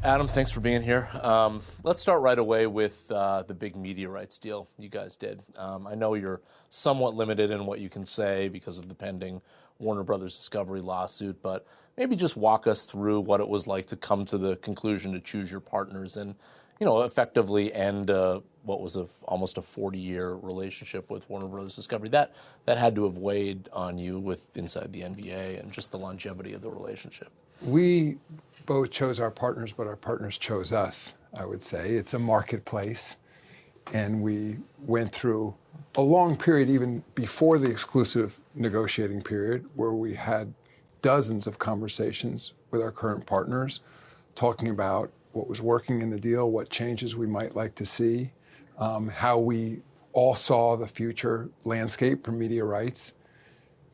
Adam, thanks for being here. Let's start right away with the big media rights deal you guys did. I know you're somewhat limited in what you can say because of the pending Warner Brothers Discovery lawsuit, but maybe just walk us through what it was like to come to the conclusion to choose your partners and, effectively end what was almost a 40-year relationship with Warner Brothers Discovery. That had to have weighed on you inside the NBA and just the longevity of the relationship. We both chose our partners, but our partners chose us, I would say. It's a marketplace, and we went through a long period, even before the exclusive negotiating period, where we had dozens of conversations with our current partners, talking about what was working in the deal, what changes we might like to see, how we all saw the future landscape for media rights.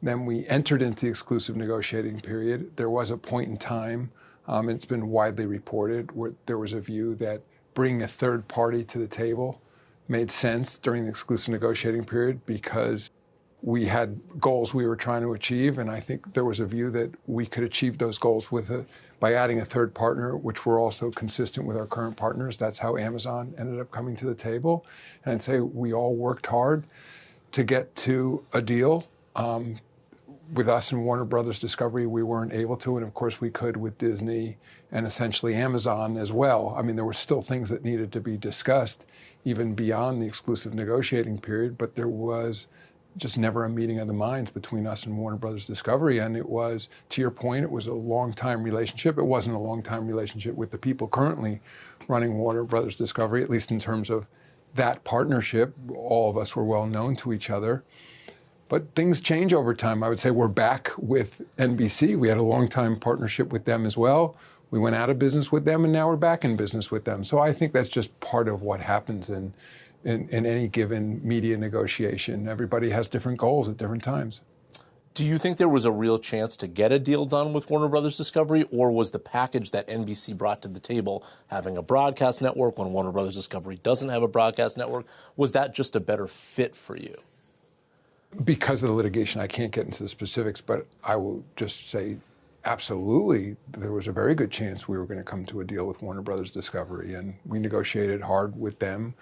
Then we entered into the exclusive negotiating period. There was a point in time, it's been widely reported, where there was a view that bringing a third party to the table made sense during the exclusive negotiating period because we had goals we were trying to achieve, and I think there was a view that we could achieve those goals by adding a third partner, which were also consistent with our current partners. That's how Amazon ended up coming to the table. And I'd say we all worked hard to get to a deal. With us and Warner Brothers Discovery, we weren't able to, and of course we could with Disney and essentially Amazon as well. I mean, there were still things that needed to be discussed, even beyond the exclusive negotiating period, but there was just never a meeting of the minds between us and Warner Brothers Discovery. And it was, to your point, it was a long-time relationship. It wasn't a long-time relationship with the people currently running Warner Brothers Discovery, at least in terms of that partnership. All of us were well known to each other. But things change over time. I would say we're back with NBC. We had a long-time partnership with them as well. We went out of business with them, and now we're back in business with them. So I think that's just part of what happens in any given media negotiation. Everybody has different goals at different times. Do you think there was a real chance to get a deal done with Warner Brothers Discovery, or was the package that NBC brought to the table, having a broadcast network when Warner Brothers Discovery doesn't have a broadcast network, was that just a better fit for you? Because of the litigation, I can't get into the specifics, but I will just say absolutely there was a very good chance we were going to come to a deal with Warner Brothers Discovery, and we negotiated hard with them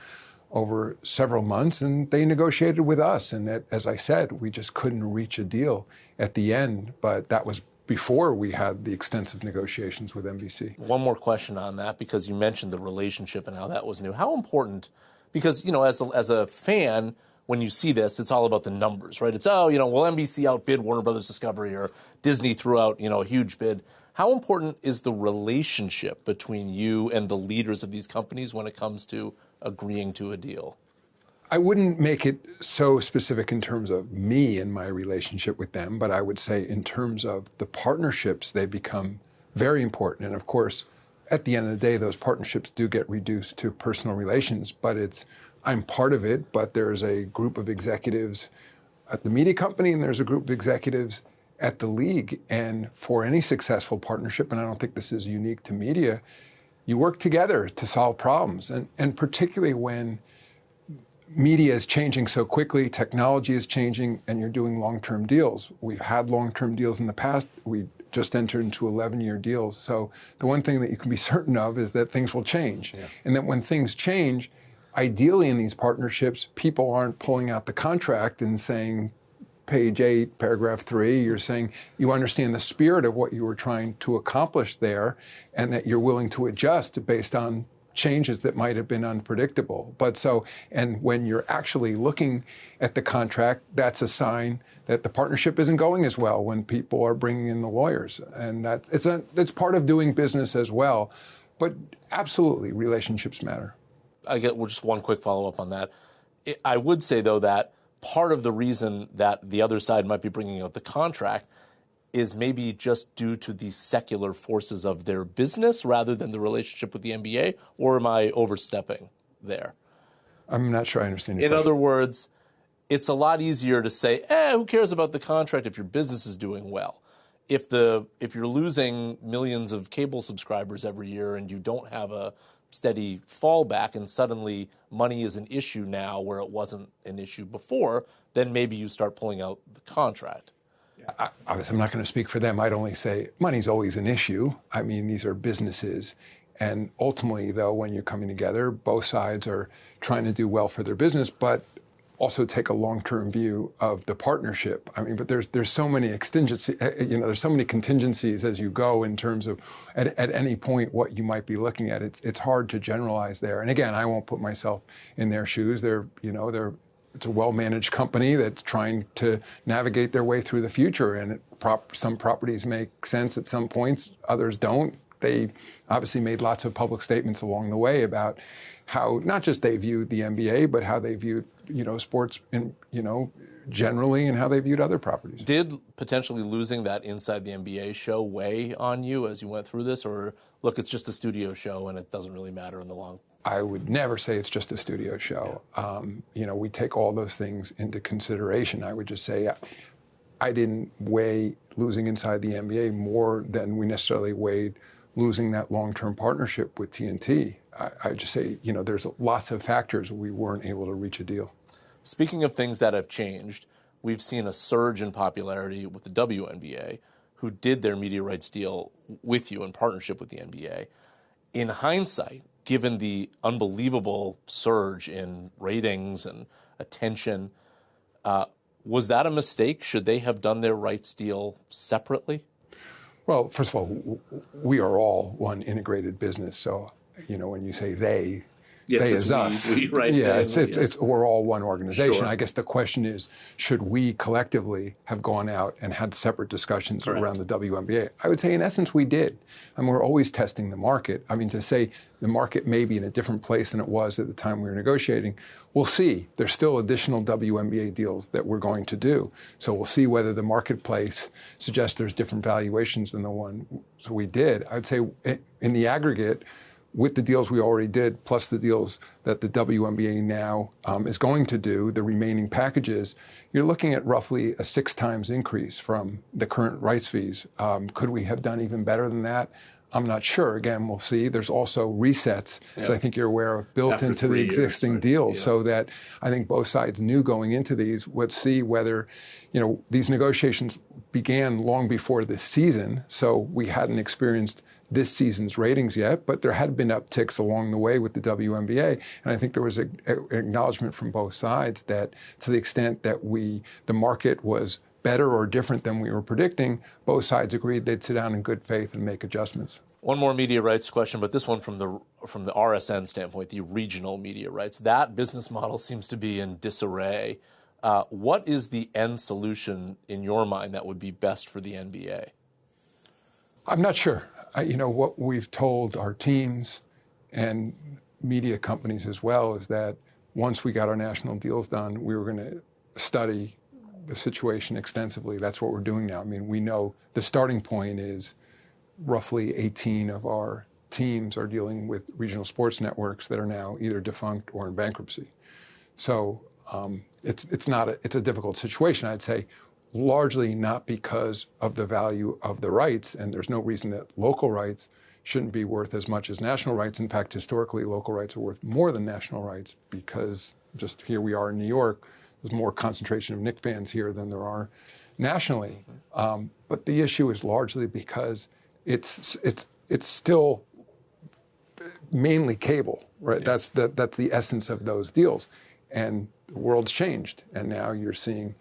over several months, and they negotiated with us. And as I said, we just couldn't reach a deal at the end, but that was before we had the extensive negotiations with NBC. One more question on that, because you mentioned the relationship and how that was new. How important, because, as a fan, when you see this, it's all about the numbers, right? It's, will NBC outbid Warner Brothers Discovery, or Disney threw out, a huge bid. How important is the relationship between you and the leaders of these companies when it comes to agreeing to a deal? I wouldn't make it so specific in terms of me and my relationship with them, but I would say in terms of the partnerships, they become very important. And of course, at the end of the day, those partnerships do get reduced to personal relations, but I'm part of it, but there's a group of executives at the media company, and there's a group of executives at the league. And for any successful partnership, and I don't think this is unique to media, you work together to solve problems. And particularly when media is changing so quickly, technology is changing, and you're doing long-term deals. We've had long-term deals in the past. We just entered into 11-year deals. So the one thing that you can be certain of is that things will change. Yeah. And that when things change, ideally in these partnerships, people aren't pulling out the contract and saying, page 8, paragraph 3, you're saying you understand the spirit of what you were trying to accomplish there, and that you're willing to adjust based on changes that might have been unpredictable. And when you're actually looking at the contract, that's a sign that the partnership isn't going as well, when people are bringing in the lawyers. And it's part of doing business as well. But absolutely, relationships matter. Just one quick follow-up on that. I would say, though, that part of the reason that the other side might be bringing out the contract is maybe just due to the secular forces of their business rather than the relationship with the NBA, or am I overstepping there? I'm not sure I understand your question. In other words, it's a lot easier to say, who cares about the contract if your business is doing well? If you're losing millions of cable subscribers every year and you don't have a steady fallback, and suddenly money is an issue now where it wasn't an issue before, then maybe you start pulling out the contract. Obviously, I'm not going to speak for them. I'd only say money's always an issue. I mean, these are businesses. And ultimately, though, when you're coming together, both sides are trying to do well for their business, but also take a long-term view of the partnership. I mean, but there's so many there's so many contingencies as you go in terms of at any point what you might be looking at. It's hard to generalize there. And again, I won't put myself in their shoes. It's a well-managed company that's trying to navigate their way through the future. And some properties make sense at some points, others don't. They obviously made lots of public statements along the way about how not just they viewed the NBA, but how they viewed sports in generally, and how they viewed other properties. Did potentially losing that Inside the NBA show weigh on you as you went through this, or look, it's just a studio show and it doesn't really matter in the long? I would never say it's just a studio show. Yeah. We take all those things into consideration. I would just say I didn't weigh losing Inside the NBA more than we necessarily weighed losing that long-term partnership with TNT. I just say, there's lots of factors we weren't able to reach a deal. Speaking of things that have changed, we've seen a surge in popularity with the WNBA, who did their media rights deal with you in partnership with the NBA. In hindsight, given the unbelievable surge in ratings and attention, was that a mistake? Should they have done their rights deal separately? Well, first of all, we are all one integrated business. So, when you say they is us. Right? Yeah, we're all one organization. Sure. I guess the question is, should we collectively have gone out and had separate discussions Correct. around the WNBA? I would say, in essence, we did. I mean, we're always testing the market. I mean, to say the market may be in a different place than it was at the time we were negotiating, we'll see. There's still additional WNBA deals that we're going to do. So we'll see whether the marketplace suggests there's different valuations than the one we did. I would say, in the aggregate, with the deals we already did, plus the deals that the WNBA now is going to do, the remaining packages, you're looking at roughly a 6 times increase from the current rights fees. Could we have done even better than that? I'm not sure. Again, we'll see. There's also resets, as I think you're aware of, built After into the 3 years, existing right? deals, Yeah. so that I think both sides knew going into these. Let's see whether, these negotiations began long before this season, so we hadn't experienced this season's ratings yet, but there had been upticks along the way with the WNBA, and I think there was an acknowledgement from both sides that to the extent that the market was better or different than we were predicting, both sides agreed they'd sit down in good faith and make adjustments. One more media rights question, but this one from the RSN standpoint, the regional media rights. That business model seems to be in disarray. What is the end solution in your mind that would be best for the NBA? I'm not sure. What we've told our teams and media companies as well is that once we got our national deals done, we were going to study the situation extensively. That's what we're doing now. I mean, we know the starting point is roughly 18 of our teams are dealing with regional sports networks that are now either defunct or in bankruptcy. So it's a difficult situation, I'd say. Largely not because of the value of the rights, and there's no reason that local rights shouldn't be worth as much as national rights. In fact, historically, local rights are worth more than national rights because just here we are in New York, there's more concentration of Knicks fans here than there are nationally. But the issue is largely because it's still mainly cable, right? Yeah. That's the essence of those deals, and the world's changed, and now you're seeing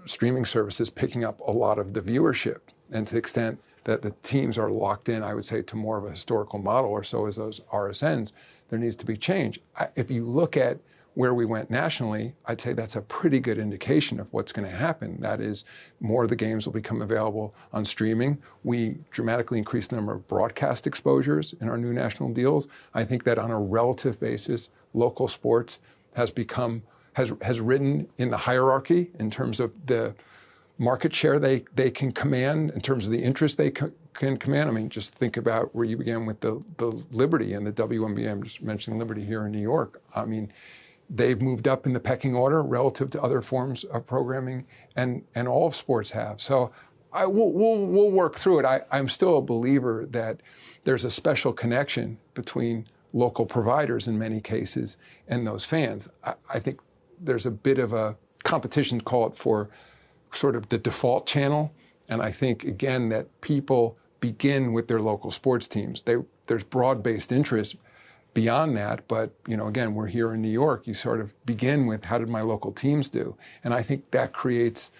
streaming services picking up a lot of the viewership, and to the extent that the teams are locked in, I would say, to more of a historical model, or so as those RSNs, there needs to be change. If you look at where we went nationally, I'd say that's a pretty good indication of what's going to happen. That is, more of the games will become available on streaming. We dramatically increased the number of broadcast exposures in our new national deals. I think that on a relative basis, local sports has risen in the hierarchy in terms of the market share they can command, in terms of the interest they can command. I mean, just think about where you began with the Liberty and the WNBA. I'm just mentioning Liberty here in New York. I mean, they've moved up in the pecking order relative to other forms of programming, and all of sports have. So we'll work through it. I'm still a believer that there's a special connection between local providers in many cases and those fans. I think there's a bit of a competition, call it, for sort of the default channel. And I think, again, that people begin with their local sports teams. There's broad-based interest beyond that, but again, we're here in New York. You sort of begin with how did my local teams do, and I think that creates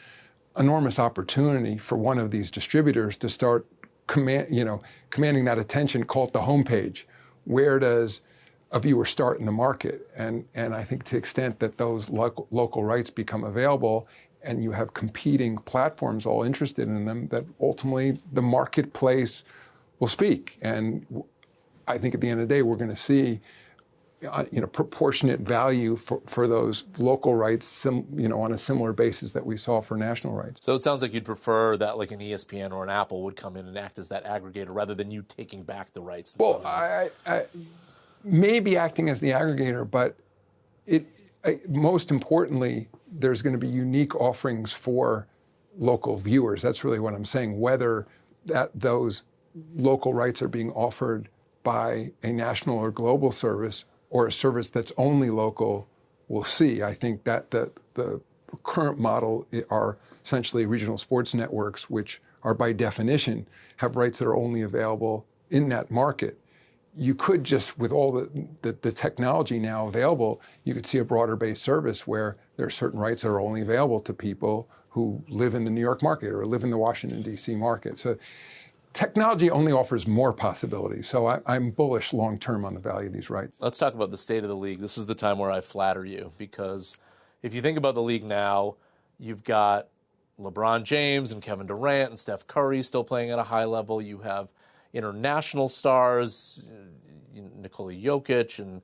enormous opportunity for one of these distributors to start commanding that attention. Call it the homepage. Where does a viewer start in the market? And I think to the extent that those local rights become available, and you have competing platforms all interested in them, that ultimately the marketplace will speak. And I think at the end of the day, we're going to see proportionate value for those local rights, on a similar basis that we saw for national rights. So it sounds like you'd prefer that like an ESPN or an Apple would come in and act as that aggregator rather than you taking back the rights. Well, I may be acting as the aggregator, but most importantly, there's going to be unique offerings for local viewers. That's really what I'm saying. Whether those local rights are being offered by a national or global service or a service that's only local, we'll see. I think that the current model are essentially regional sports networks, which are by definition have rights that are only available in that market. You could just, with all the technology now available, you could see a broader based service where there are certain rights that are only available to people who live in the New York market or live in the Washington, D.C. market. So technology only offers more possibilities. So I'm bullish long term on the value of these rights. Let's talk about the state of the league. This is the time where I flatter you, because if you think about the league now, you've got LeBron James and Kevin Durant and Steph Curry still playing at a high level. You have international stars, Nikola Jokic and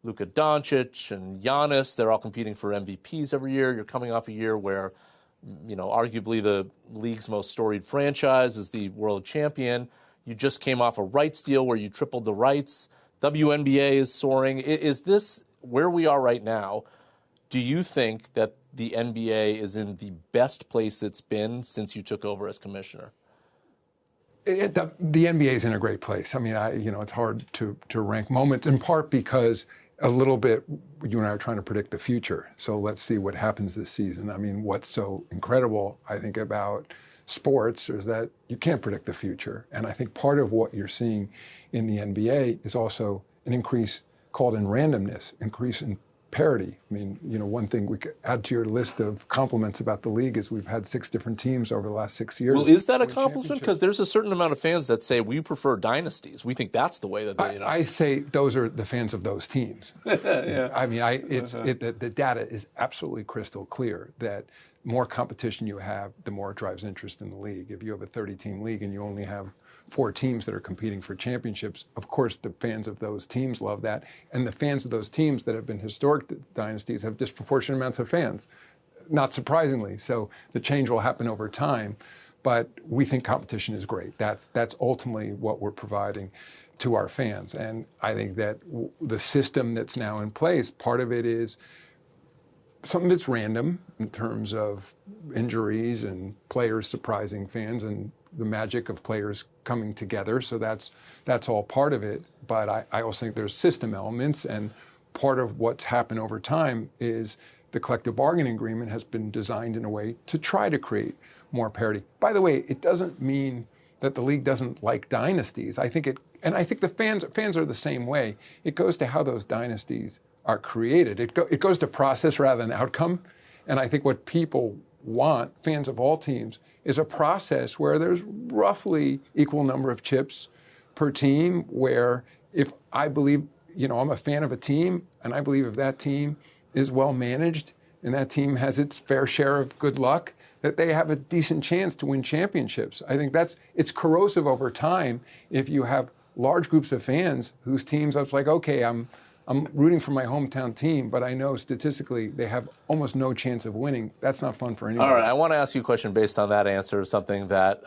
Luka Doncic and Giannis. They're all competing for MVPs every year. You're coming off a year where, arguably the league's most storied franchise is the world champion. You just came off a rights deal where you tripled the rights. WNBA is soaring. Is this where we are right now? Do you think that the NBA is in the best place it's been since you took over as commissioner? The NBA is in a great place. I mean, it's hard to rank moments, in part because a little bit you and I are trying to predict the future. So let's see what happens this season. I mean, what's so incredible, I think, about sports is that you can't predict the future. And I think part of what you're seeing in the NBA is also an increase called in randomness, increase in parity. I mean, one thing we could add to your list of compliments about the league is we've had 6 different teams over the last 6 years. Well, is that a compliment? Because there's a certain amount of fans that say we prefer dynasties. We think that's the way that they. I say those are the fans of those teams. Yeah. I mean, the data is absolutely crystal clear that more competition you have, the more it drives interest in the league. If you have a 30-team league and you only have 4 teams that are competing for championships, of course the fans of those teams love that. And the fans of those teams that have been historic dynasties have disproportionate amounts of fans, not surprisingly. So the change will happen over time, but we think competition is great. That's ultimately what we're providing to our fans. And I think that the system that's now in place, part of it is some of it's random in terms of injuries and players surprising fans and the magic of players coming together. So that's all part of it. But I also think there's system elements, and part of what's happened over time is the collective bargaining agreement has been designed in a way to try to create more parity. By the way, it doesn't mean that the league doesn't like dynasties. I think the fans are the same way. It goes to how those dynasties are created. It goes to process rather than outcome. And I think what people want, fans of all teams, is a process where there's roughly equal number of chips per team, where if I believe, I'm a fan of a team, and I believe if that team is well managed and that team has its fair share of good luck, that they have a decent chance to win championships. I think it's corrosive over time if you have large groups of fans whose teams, I was like, okay, I'm rooting for my hometown team, but I know statistically they have almost no chance of winning. That's not fun for anyone. All right, I want to ask you a question based on that answer, something that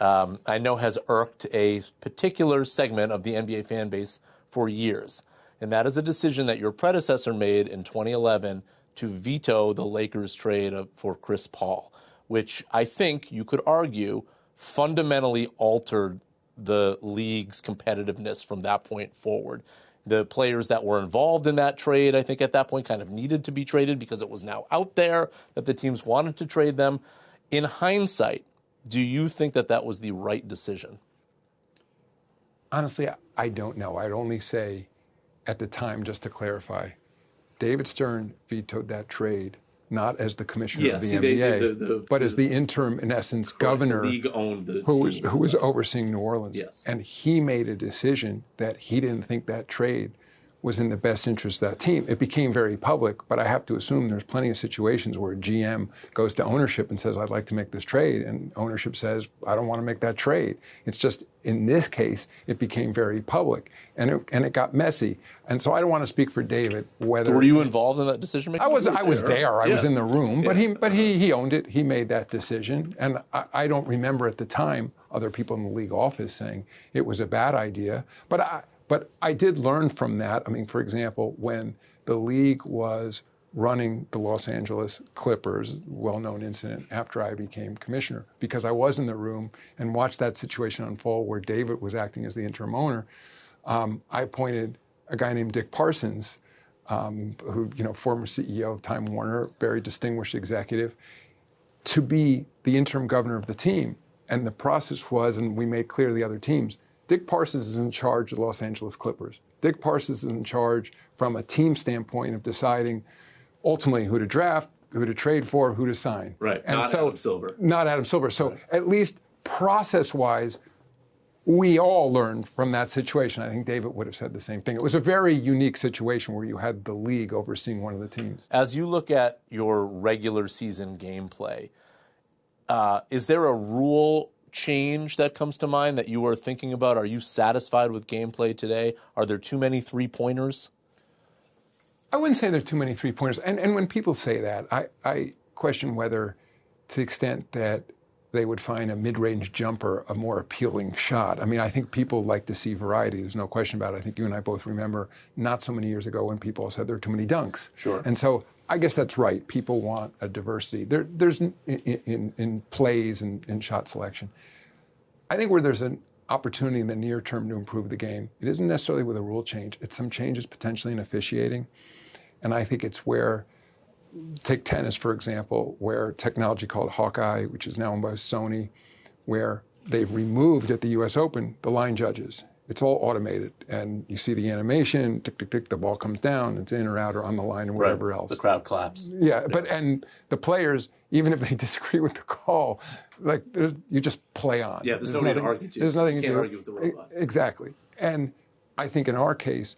I know has irked a particular segment of the NBA fan base for years, and that is a decision that your predecessor made in 2011 to veto the Lakers trade for Chris Paul, which I think you could argue fundamentally altered the league's competitiveness from that point forward. The players that were involved in that trade, I think at that point kind of needed to be traded because it was now out there that the teams wanted to trade them. In hindsight, do you think that was the right decision? Honestly, I don't know. I'd only say at the time, just to clarify, David Stern vetoed that trade, not as the commissioner of the NBA, but as the interim, in essence, governor the league owned the who team. was overseeing New Orleans. Yes. And he made a decision that he didn't think that trade was in the best interest of that team. It became very public, but I have to assume there's plenty of situations where GM goes to ownership and says, I'd like to make this trade, and ownership says, I don't want to make that trade. It's just, in this case, it became very public, and it got messy. And so I don't want to speak for David whether... Were you involved in that decision making? I was there. I was in the room, but he owned it. He made that decision, and I don't remember at the time other people in the league office saying it was a bad idea. But I did learn from that. I mean, for example, when the league was running the Los Angeles Clippers, well-known incident after I became commissioner, because I was in the room and watched that situation unfold where David was acting as the interim owner, I appointed a guy named Dick Parsons, who, former CEO of Time Warner, very distinguished executive, to be the interim governor of the team. And the process was, and we made clear to the other teams, Dick Parsons is in charge of the Los Angeles Clippers. Dick Parsons is in charge from a team standpoint of deciding ultimately who to draft, who to trade for, who to sign. Right, and not Adam Silver. Not Adam Silver. So at least process-wise, we all learned from that situation. I think David would have said the same thing. It was a very unique situation where you had the league overseeing one of the teams. As you look at your regular season gameplay, is there a rule change that comes to mind that you are thinking about? Are you satisfied with gameplay today? Are there too many three-pointers? I wouldn't say there are too many three-pointers. And when people say that, I question whether, to the extent that they would find a mid-range jumper a more appealing shot. I mean, I think people like to see variety. There's no question about it. I think you and I both remember not so many years ago when people said there are too many dunks. Sure. And so I guess that's right. People want a diversity. There's in plays and in shot selection. I think where there's an opportunity in the near term to improve the game, it isn't necessarily with a rule change. It's some changes potentially in officiating. And I think it's where, take tennis, for example, where technology called Hawkeye, which is now owned by Sony, where they've removed at the US Open the line judges. It's all automated, and you see the animation, tick, tick, tick, the ball comes down, it's in or out or on the line or whatever else. The crowd claps. Yeah, and the players, even if they disagree with the call, you just play on. Yeah, there's nobody to argue to. There's nothing you to can't do. argue with the robot. Exactly. And I think in our case,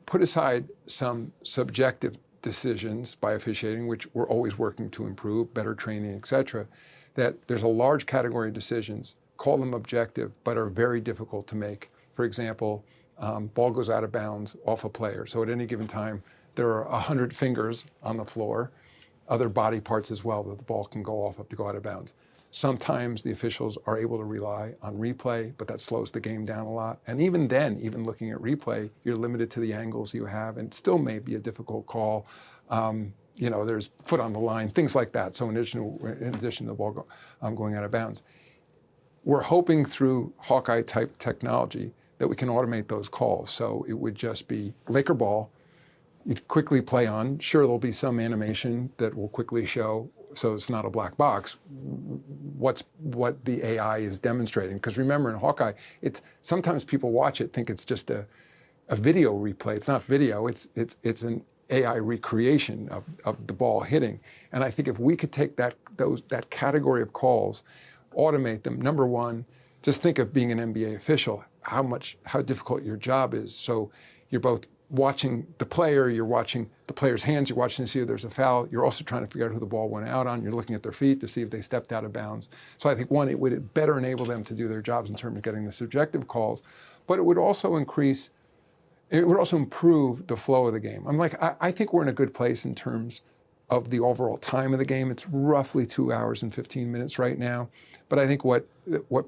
put aside some subjective decisions by officiating, which we're always working to improve, better training, et cetera, that there's a large category of decisions, call them objective, but are very difficult to make. For example, ball goes out of bounds off a player. So at any given time, there are 100 fingers on the floor, other body parts as well that the ball can go off to go out of bounds. Sometimes the officials are able to rely on replay, but that slows the game down a lot. And even then, even looking at replay, you're limited to the angles you have, and it still may be a difficult call. There's foot on the line, things like that. So in addition to the ball going out of bounds. We're hoping through Hawkeye-type technology that we can automate those calls. So it would just be Laker ball, you'd quickly play on. Sure, there'll be some animation that will quickly show, so it's not a black box, what the AI is demonstrating. Because remember, in Hawkeye, sometimes people watch it, think it's just a video replay. It's not video, it's an AI recreation of the ball hitting. And I think if we could take that category of calls, automate them. Number one, just think of being an NBA official, how difficult your job is. So you're both watching the player, you're watching the player's hands, you're watching to see if there's a foul. You're also trying to figure out who the ball went out on. You're looking at their feet to see if they stepped out of bounds. So I think, one, it would better enable them to do their jobs in terms of getting the subjective calls, but it would also improve the flow of the game. I think we're in a good place in terms of the overall time of the game. It's roughly 2 hours and 15 minutes right now. But I think what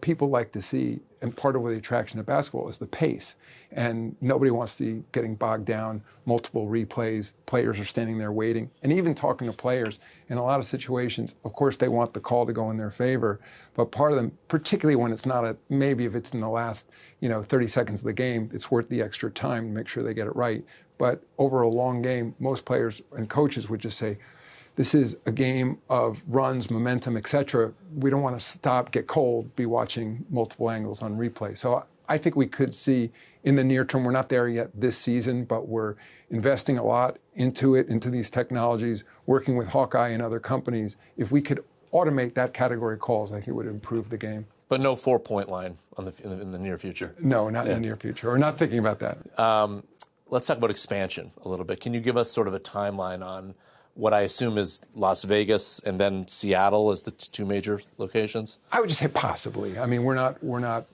people like to see, and part of the attraction of basketball, is the pace. And nobody wants to be getting bogged down, multiple replays, players are standing there waiting. And even talking to players, in a lot of situations, of course they want the call to go in their favor, but part of them, particularly when it's not maybe if it's in the last 30 seconds of the game, it's worth the extra time to make sure they get it right. But over a long game, most players and coaches would just say, this is a game of runs, momentum, et cetera. We don't want to stop, get cold, be watching multiple angles on replay. So I think we could see in the near term, we're not there yet this season, but we're investing a lot into it, into these technologies, working with Hawkeye and other companies. If we could automate that category of calls, I think it would improve the game. But no 4-point line in the near future. No, not in the near future. We're not thinking about that. Let's talk about expansion a little bit. Can you give us sort of a timeline on what I assume is Las Vegas and then Seattle as the two major locations? I would just say possibly. I mean, we're not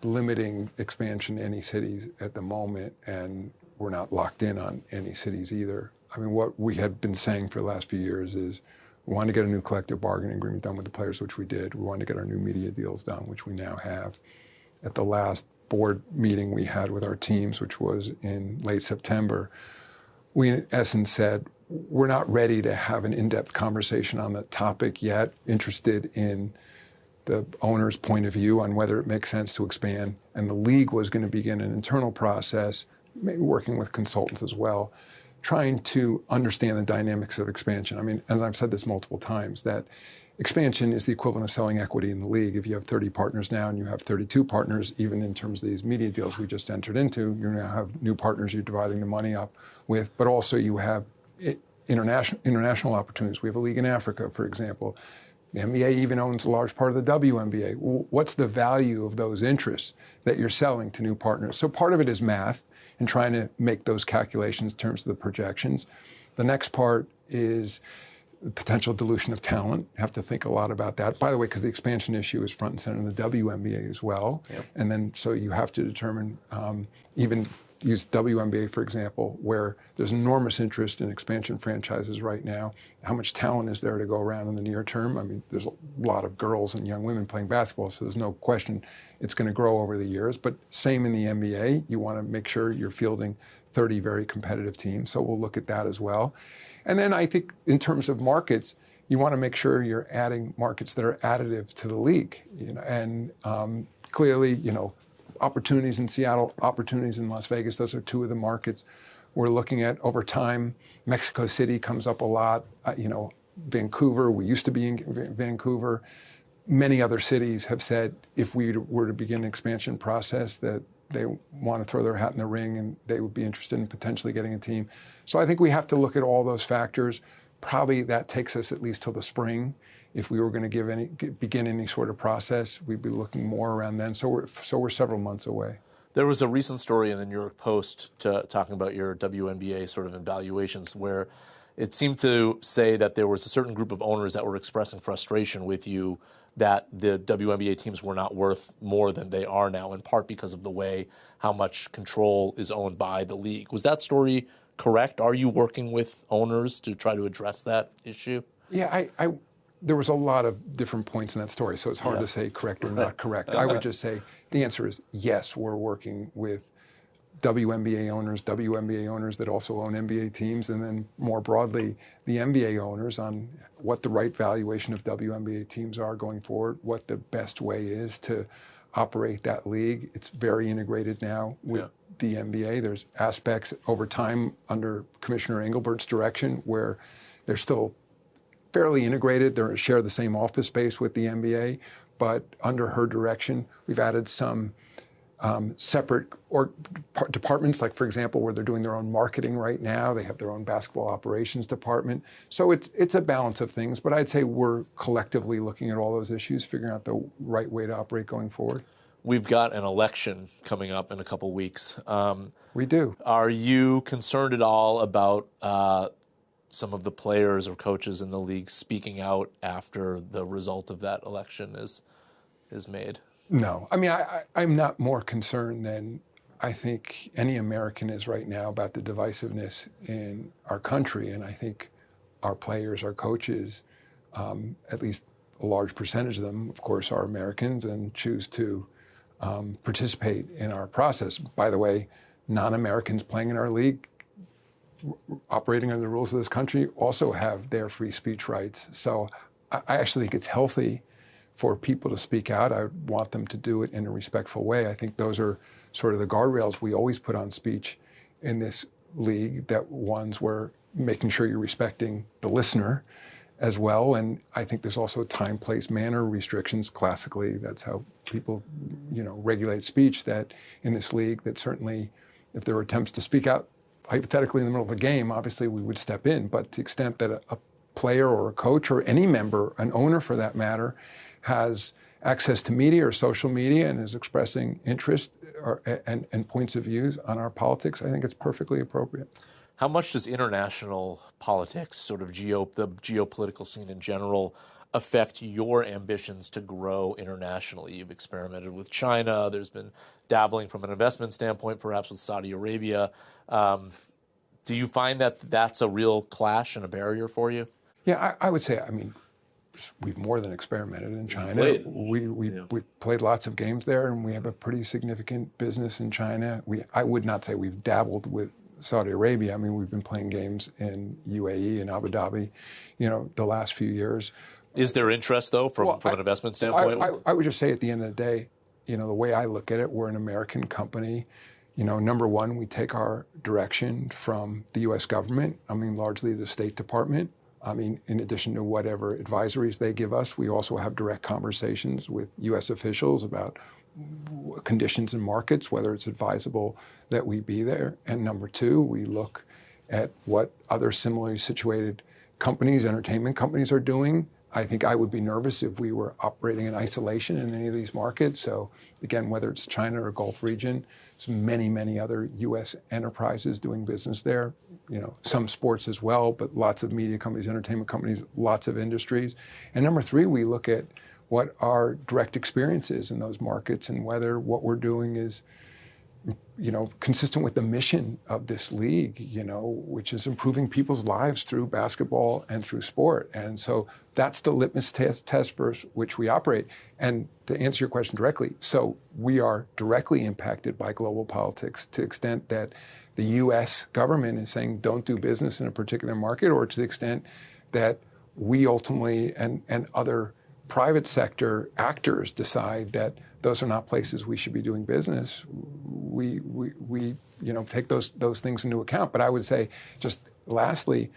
limiting expansion to any cities at the moment, and we're not locked in on any cities either. I mean, what we had been saying for the last few years is we wanted to get a new collective bargaining agreement done with the players, which we did. We wanted to get our new media deals done, which we now have. At the last board meeting we had with our teams, which was in late September, we in essence said, we're not ready to have an in-depth conversation on the topic yet, interested in the owner's point of view on whether it makes sense to expand. And the league was going to begin an internal process, maybe working with consultants as well, trying to understand the dynamics of expansion. I mean, and I've said this multiple times, that expansion is the equivalent of selling equity in the league. If you have 30 partners now and you have 32 partners, even in terms of these media deals we just entered into, you now have new partners you're dividing the money up with, but also you have international opportunities. We have a league in Africa, for example. The NBA even owns a large part of the WNBA. What's the value of those interests that you're selling to new partners? So part of it is math and trying to make those calculations in terms of the projections. The next part is the potential dilution of talent. You have to think a lot about that. By the way, because the expansion issue is front and center in the WNBA as well. Yep. And then so you have to determine, even use WNBA, for example, where there's enormous interest in expansion franchises right now. How much talent is there to go around in the near term? I mean, there's a lot of girls and young women playing basketball, so there's no question it's going to grow over the years. But same in the NBA. You want to make sure you're fielding 30 very competitive teams, so we'll look at that as well. And then I think in terms of markets, you want to make sure you're adding markets that are additive to the league. And clearly, opportunities in Seattle, opportunities in Las Vegas. Those are two of the markets we're looking at over time. Mexico City comes up a lot. Vancouver, we used to be in Vancouver. Many other cities have said if we were to begin an expansion process that they want to throw their hat in the ring and they would be interested in potentially getting a team. So I think we have to look at all those factors. Probably that takes us at least till the spring. If we were going to begin any sort of process, we'd be looking more around then. So we're several months away. There was a recent story in the New York Post talking about your WNBA sort of evaluations where it seemed to say that there was a certain group of owners that were expressing frustration with you that the WNBA teams were not worth more than they are now, in part because of the way how much control is owned by the league. Was that story correct? Are you working with owners to try to address that issue? Yeah, there was a lot of different points in that story, so it's hard to say correct or not correct. I would just say the answer is yes, we're working with WNBA owners that also own NBA teams, and then more broadly, the NBA owners on what the right valuation of WNBA teams are going forward, what the best way is to operate that league. It's very integrated now with the NBA. There's aspects over time under Commissioner Engelbert's direction where they're still fairly integrated. They share the same office space with the NBA, but under her direction, we've added some separate departments, like for example, where they're doing their own marketing right now. They have their own basketball operations department. So it's a balance of things, but I'd say we're collectively looking at all those issues, figuring out the right way to operate going forward. We've got an election coming up in a couple weeks. We do. Are you concerned at all about some of the players or coaches in the league speaking out after the result of that election is made? No. I mean, I'm not more concerned than I think any American is right now about the divisiveness in our country. And I think our players, our coaches, at least a large percentage of them, of course, are Americans and choose to participate in our process. By the way, non-Americans playing in our league, operating under the rules of this country, also have their free speech rights. So I actually think it's healthy for people to speak out. I want them to do it in a respectful way. I think those are sort of the guardrails we always put on speech in this league, that ones where making sure you're respecting the listener as well. And I think there's also time, place, manner restrictions. Classically, that's how people, regulate speech. That in this league, that certainly, if there were attempts to speak out hypothetically in the middle of a game, obviously we would step in. But to the extent that a player or a coach or any member, an owner for that matter, has access to media or social media and is expressing interest and points of views on our politics, I think it's perfectly appropriate. How much does international politics, sort of the geopolitical scene in general, affect your ambitions to grow internationally? You've experimented with China. There's been dabbling from an investment standpoint, perhaps with Saudi Arabia. Do you find that that's a real clash and a barrier for you? Yeah, I would say, we've more than experimented in China. We played lots of games there, and we have a pretty significant business in China. I would not say we've dabbled with Saudi Arabia. We've been playing games in UAE and Abu Dhabi, the last few years. Is there interest, though, from an investment standpoint? I would just say at the end of the day, the way I look at it, we're an American company. Number one, we take our direction from the U.S. government, largely the State Department. In addition to whatever advisories they give us, we also have direct conversations with U.S. officials about conditions in markets, whether it's advisable that we be there. And number two, we look at what other similarly situated companies, entertainment companies, are doing. I think I would be nervous if we were operating in isolation in any of these markets. So again, whether it's China or Gulf region, there's many, many other U.S. enterprises doing business there. Some sports as well, but lots of media companies, entertainment companies, lots of industries. And number three, we look at what our direct experience is in those markets and whether what we're doing is, consistent with the mission of this league, which is improving people's lives through basketball and through sport. And so that's the litmus test for which we operate. And to answer your question directly, so we are directly impacted by global politics to the extent that the U.S. government is saying don't do business in a particular market, or to the extent that we ultimately and other private sector actors decide that those are not places we should be doing business. We take those things into account. But I would say, just lastly,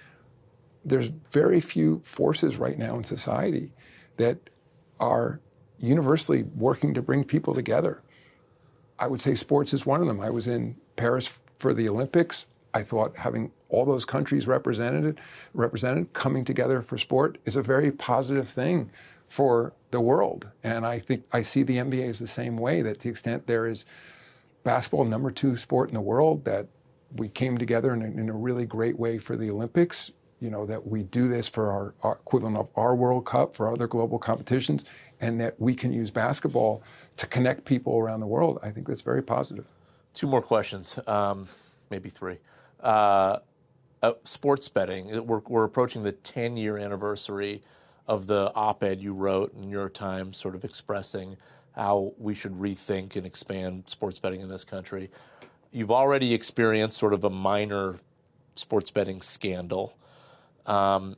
there's very few forces right now in society that are universally working to bring people together. I would say sports is one of them. I was in Paris for the Olympics. I thought having all those countries represented, coming together for sport is a very positive thing for the world. And I think I see the NBA as the same way, that to the extent there is basketball, number 2 sport in the world, that we came together in a really great way for the Olympics, that we do this for our equivalent of our World Cup, for other global competitions, and that we can use basketball to connect people around the world. I think that's very positive. 2 more questions, maybe 3. Sports betting, we're approaching the 10-year anniversary of the op-ed you wrote in New York Times, sort of expressing how we should rethink and expand sports betting in this country. You've already experienced sort of a minor sports betting scandal. Are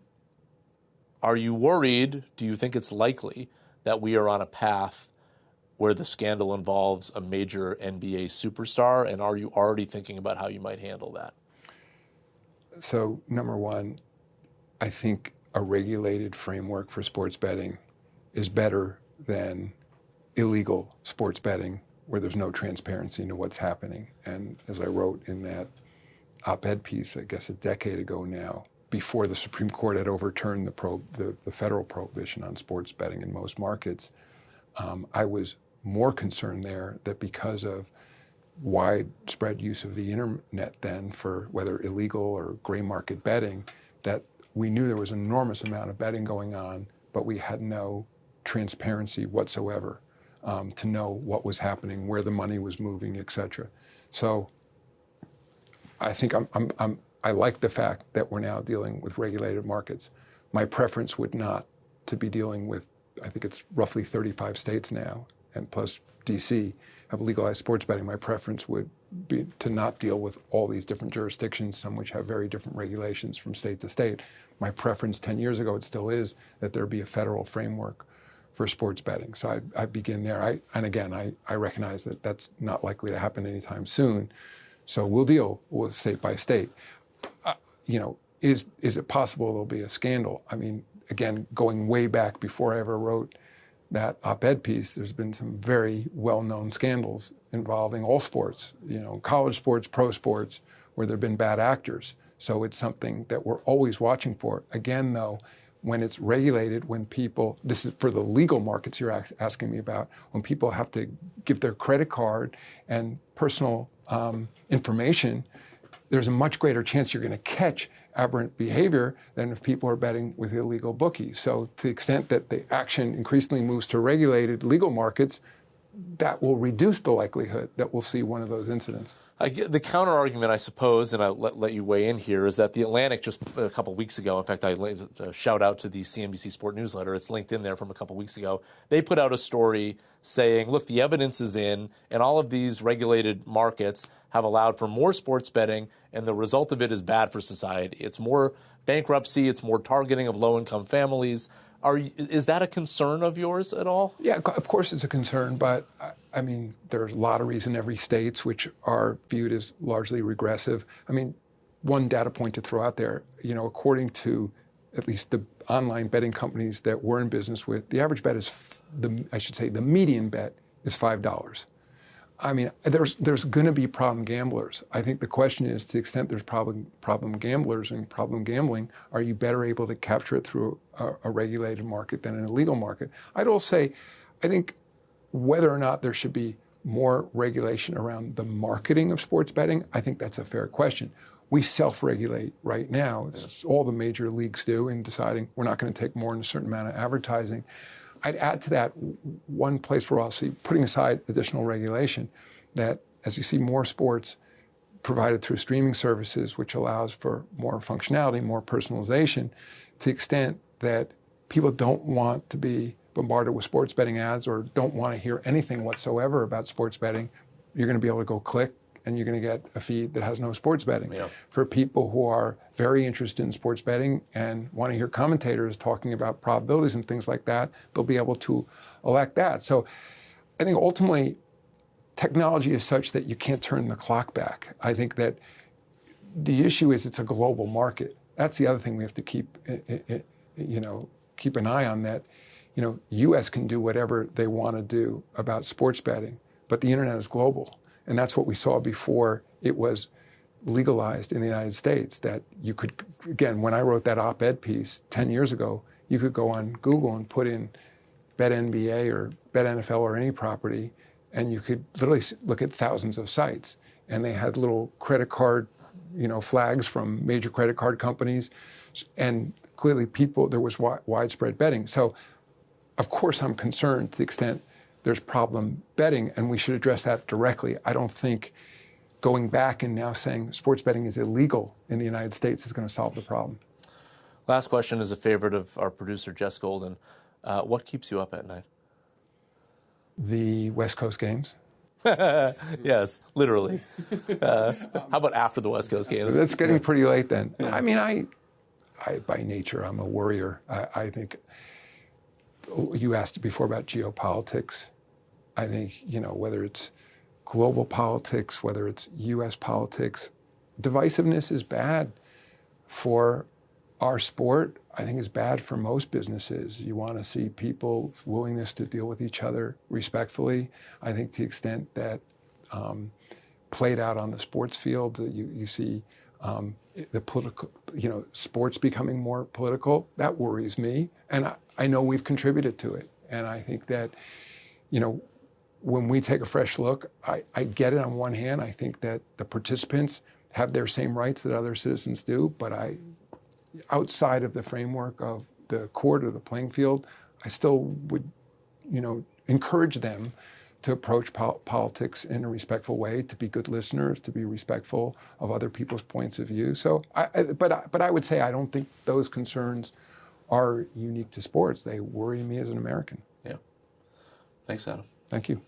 you worried, do you think it's likely, that we are on a path where the scandal involves a major NBA superstar? And are you already thinking about how you might handle that? So, number one, I think a regulated framework for sports betting is better than illegal sports betting where there's no transparency into what's happening. And as I wrote in that op-ed piece, I guess a decade ago now, before the Supreme Court had overturned the federal prohibition on sports betting in most markets, I was more concerned there that because of widespread use of the internet then for whether illegal or gray market betting, that we knew there was an enormous amount of betting going on, but we had no transparency whatsoever to know what was happening, where the money was moving, et cetera. So I think I like the fact that we're now dealing with regulated markets. My preference would not to be dealing with, I think it's roughly 35 states now, and plus DC have legalized sports betting. My preference would be to not deal with all these different jurisdictions, some which have very different regulations from state to state. My preference 10 years ago, it still is, that there be a federal framework for sports betting. So I begin there. I recognize that that's not likely to happen anytime soon. So we'll deal with state by state. Is it possible there'll be a scandal? again, going way back before I ever wrote that op-ed piece, there's been some very well-known scandals involving all sports, college sports, pro sports, where there have been bad actors. So it's something that we're always watching for. Again, though, when it's regulated, when people, this is for the legal markets you're asking me about, when people have to give their credit card and personal information, there's a much greater chance you're going to catch aberrant behavior than if people are betting with illegal bookies. So to the extent that the action increasingly moves to regulated legal markets, that will reduce the likelihood that we'll see one of those incidents. The counter argument, I suppose, and I'll let you weigh in here, is that The Atlantic just a couple weeks ago, in fact, I shout out to the CNBC Sport newsletter, it's linked in there from a couple weeks ago, they put out a story saying, look, the evidence is in, and all of these regulated markets have allowed for more sports betting, and the result of it is bad for society. It's more bankruptcy, it's more targeting of low-income families. Is that a concern of yours at all? Yeah, of course it's a concern, but I mean, there's a lotteries in every state which are viewed as largely regressive. I mean, one data point to throw out there, according to at least the online betting companies that we're in business with, the average bet is, the median bet is $5. I mean, there's going to be problem gamblers. I think the question is, to the extent there's problem gamblers and problem gambling, are you better able to capture it through a regulated market than an illegal market? I'd also say, I think whether or not there should be more regulation around the marketing of sports betting, I think that's a fair question. We self-regulate right now. It's all the major leagues do in deciding we're not going to take more than a certain amount of advertising. I'd add to that one place where I'll see, putting aside additional regulation, that as you see more sports provided through streaming services, which allows for more functionality, more personalization, to the extent that people don't want to be bombarded with sports betting ads or don't want to hear anything whatsoever about sports betting, you're going to be able to go click and you're going to get a feed that has no sports betting. Yeah. For people who are very interested in sports betting and want to hear commentators talking about probabilities and things like that, they'll be able to elect that. So I think ultimately technology is such that you can't turn the clock back. I think that the issue is it's a global market. That's the other thing we have to keep an eye on, that U.S. can do whatever they want to do about sports betting, but the internet is global. And that's what we saw before it was legalized in the United States, that you could, again, when I wrote that op-ed piece 10 years ago, you could go on Google and put in bet NBA or bet NFL or any property, and you could literally look at thousands of sites. And they had little credit card, flags from major credit card companies. And clearly there was widespread betting. So of course I'm concerned to the extent there's problem betting, and we should address that directly. I don't think going back and now saying sports betting is illegal in the United States is going to solve the problem. Last question is a favorite of our producer, Jess Golden. What keeps you up at night? The West Coast games. Yes, literally. How about after the West Coast games? It's getting pretty late then. Yeah. I mean, I by nature, I'm a worrier. I think you asked before about geopolitics. I think, whether it's global politics, whether it's U.S. politics, divisiveness is bad for our sport. I think it's bad for most businesses. You want to see people's willingness to deal with each other respectfully. I think to the extent that played out on the sports field, you see the political, sports becoming more political. That worries me. And I know we've contributed to it. And I think that, when we take a fresh look, I get it on one hand. I think that the participants have their same rights that other citizens do, but outside of the framework of the court or the playing field, I still would, encourage them to approach politics in a respectful way, to be good listeners, to be respectful of other people's points of view. So, but I would say I don't think those concerns are unique to sports. They worry me as an American. Yeah. Thanks, Adam. Thank you.